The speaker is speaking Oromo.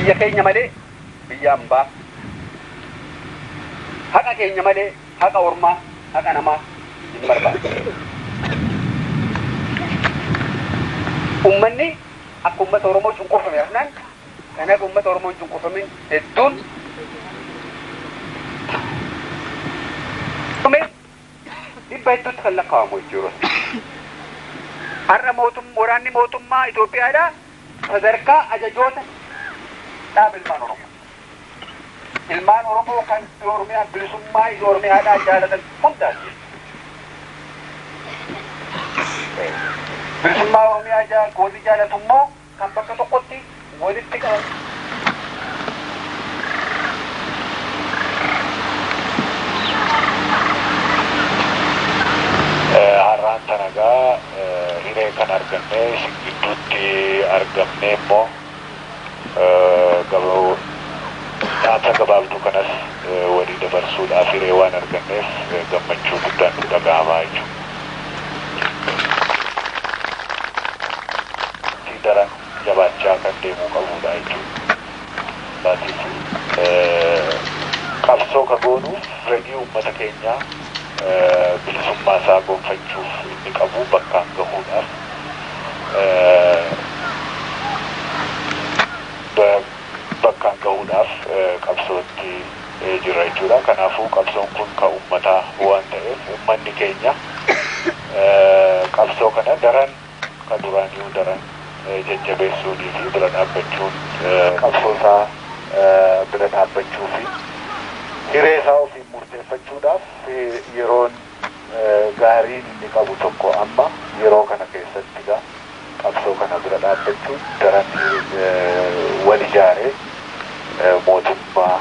biyya keenya malee biyya hambaa haqa keenya malee haqa ormaa haqa namaa hin barbaadu. Ummanni akka ummata Oromoo cunqurfame afnaan kan akka ummata Oromoo cunqurfamin hedduun dhibba hedduutti kan lakkaa'amu jechuudha. Har'a waraanni mootummaa Itoophiyaadhaa sadarkaa ajajoota dhaaba ilmaan Oromoo. Ilmaan Oromoo kan Oromiyaa bilisummaa Oromiyaadhaa jaalatan hundaati. Bilisummaa Oromiyaa gooti jaalatu immoo kan bakka tokkotti walitti qaban. Har'aan tanagaa hiree kan arganne gidduutti argamne immoo dhaamsa gabaabduu kanas walii dabarsuudhaaf hiree waan arganneef gammachuu guddaan nu dhaga'amaa jechuudha. Daran jabaachaa kan deemuu qabudha jechuudha. Qabsoo ka goonuuf fedhii uummata keenyaa bilisummaa isaa gonfachuuf inni qabu bakkaan gahuudhaaf qabsootti jira jechuudha. Kanaafuu qabsoon kun kan uummataa waan ta'eef uummanni keenya qabsoo kana daran ka duraaniyyuu daran jajjabeessuunii fi bira dhaabbachuun qabsoo isaa bira dhaabbachuu fi hiree isaa ofii murteeffachuudhaaf yeroon gaariin inni qabu tokko amma yeroo kana keessattidha. Qabsoo kana bira dhaabbachuun daran wal ijaaree mootummaa